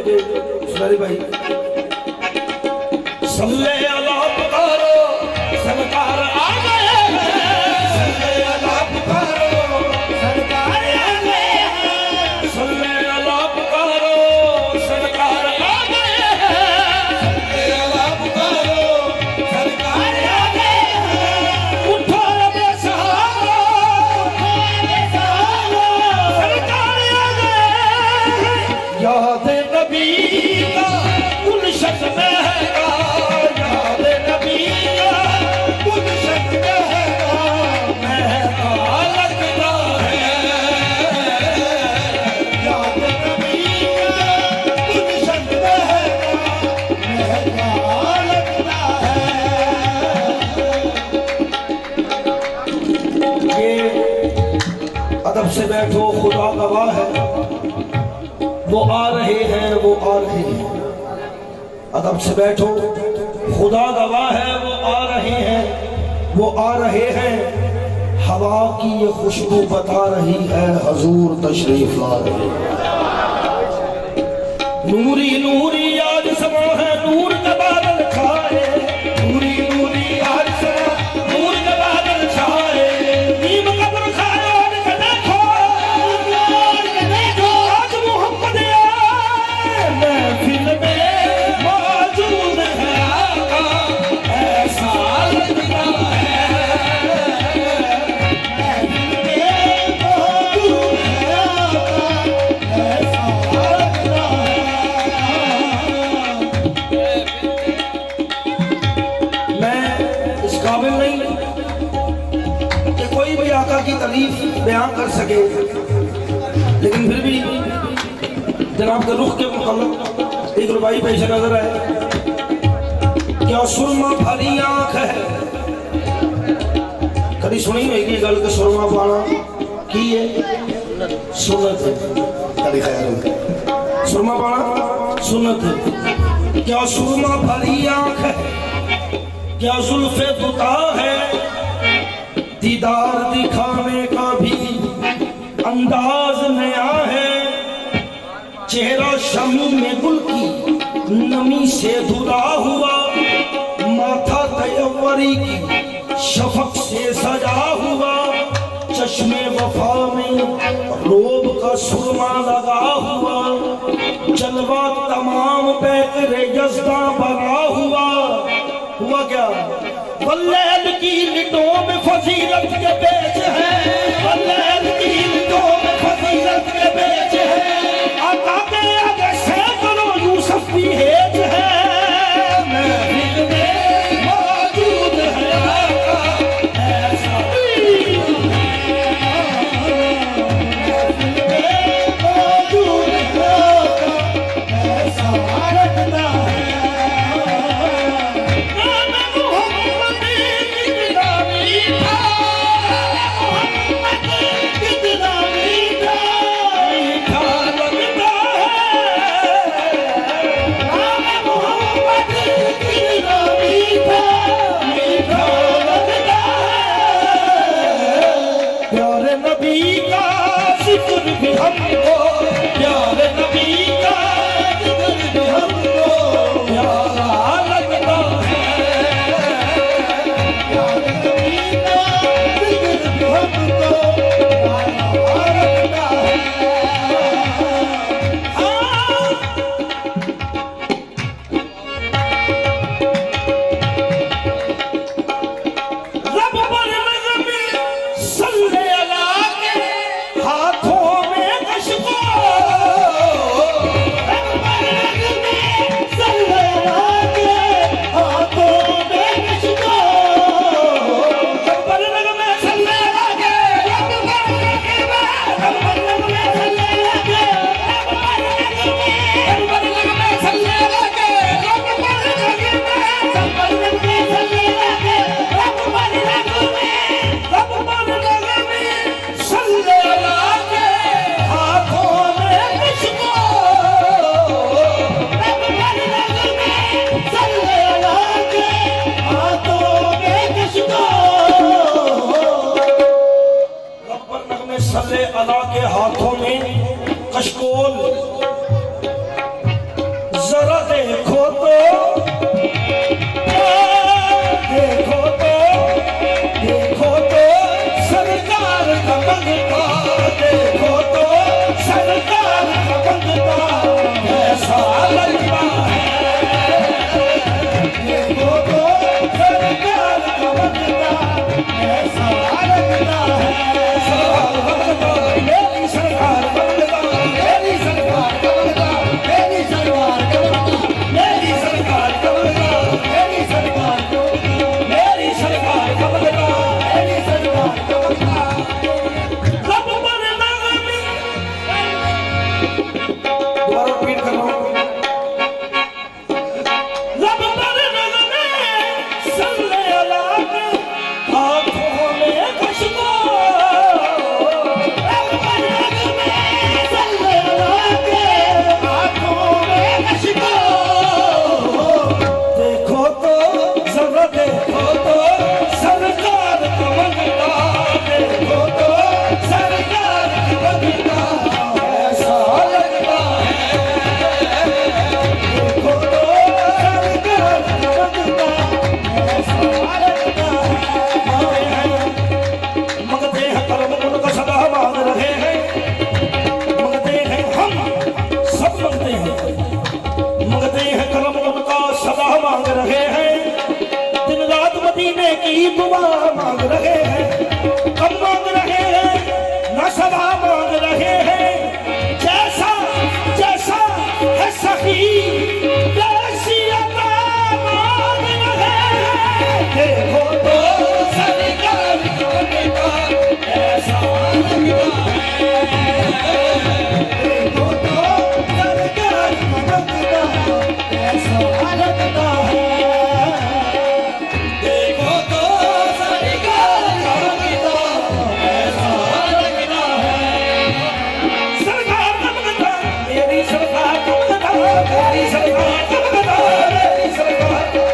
दोगे सुनारी भाई? सल्ले अला पुकारो सरकार आ गए हैं, सल्ले अला पुकारो सरकार आ गए हैं, सल्ले अला पुकारो सरकार आ गए हैं, सल्ले अला पुकारो सरकार आ गए हैं। उठो रे सहारा, सरकार आ गए हैं। याद नबी का गुलशन महका, याद नबी का गुलशन महका, महका लगता है। याद नबी का गुलशन महका, महका लगता है। ये अदब से बैठो, खुदा गवाह है, वो आ रहे हैं, वो आ रहे हैं। अदब से बैठो, खुदा गवाह है, वो आ रहे हैं, वो आ रहे हैं। हवा की ये खुशबू बता रही है हजूर तशरीफ ला रहे हैं। नूरी नूरी आज समा है, नूर का बादल छाए, नूरी नूरी आज समा, नूर का बादल छाए। नीम कब्र खाए और के देखो, आज मोहम्मद आए महफिल में मौजूद है आका, ऐसा लगता है। महफिल में मौजूद है आका, ऐसा लगता है। मैं इस काबिल नहीं कि कोई भी आका की तारीफ बयान कर सके, लेकिन फिर भी जनाब के रुख के मुताबिक एक रुबाई पेश नजर आए। क्या सुरमा भरी आंख है, कभी सुनी होगी गल के सुरमा पाना की है सुन्नत है, कभी ख्याल है सुरमा पाना सुन्नत है। क्या सुरमा भरी आंख है, क्या जुल्फे दुता है, दीदार दिखाने का भी अंदाज नया है। चेहरा शमी में गुल की नमी से धुला हुआ, माथा तयव्वरी की शफक से सजा हुआ। चश्मे वफा में रोब का सुरमा लगा हुआ, जलवा तमाम पैकरे यज़्दा बना हुआ। हुआ क्या? वल्लैल की लिटों में फजीलत के पेच है, वल्लैल की लिटों में फजीलत के पेच है। आका के आगे सैकड़ों यूसुफ की हेज है, महफिल में मौजूद है आका, ऐसा महफिल में मौजूद है आका, ऐसा लगता है। दुआ मांग रहे हैं, कम मांग रहे हैं न सदा मांग रहे हैं। जैसा जैसा है सखी वैसी अता मांग रहे हैं। देखो तो सरकार का ऐसा लगता है, देखो तो सरकार का ऐसा लगता है। देखो तो सरकार का ऐसा लगता है। सरकार का लगता, मेरी सरकार का लगता, मेरी सरकार का लगता, मेरी सरकार का,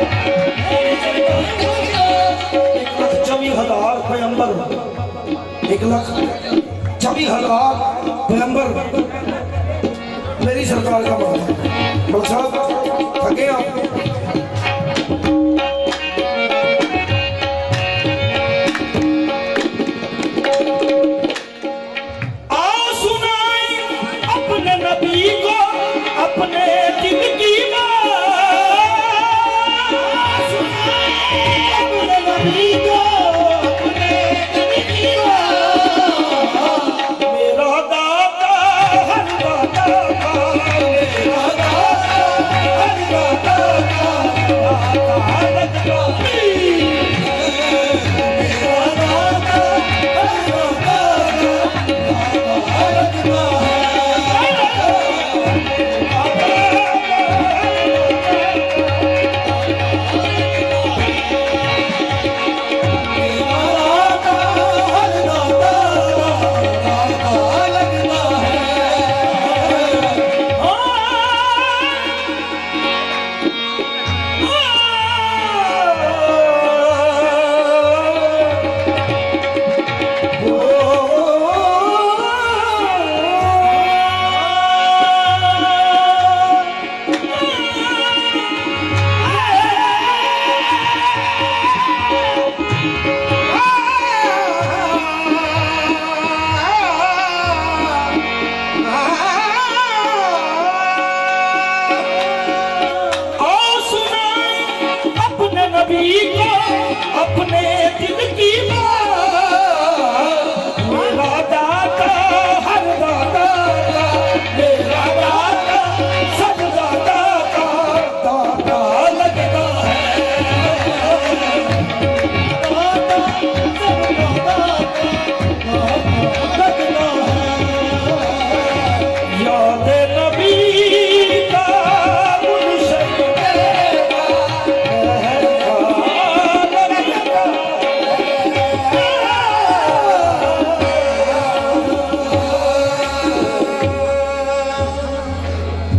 मेरी सरकार का लगता। 1,24,000 पैगंबर, 1,24,000 पैगंबर मेरी सरकार का मामला। डॉक्टर साहब थके आप? आओ सुनाए अपने नबी को अपने दिल की बात, अपने नबी को अपने दिल की बात। मेरा दाता हर दाता का, मेरा दाता हर दाता का दाता लगता है। मेरा दाता हर दाता का दाता लगता नबी को अपने दिल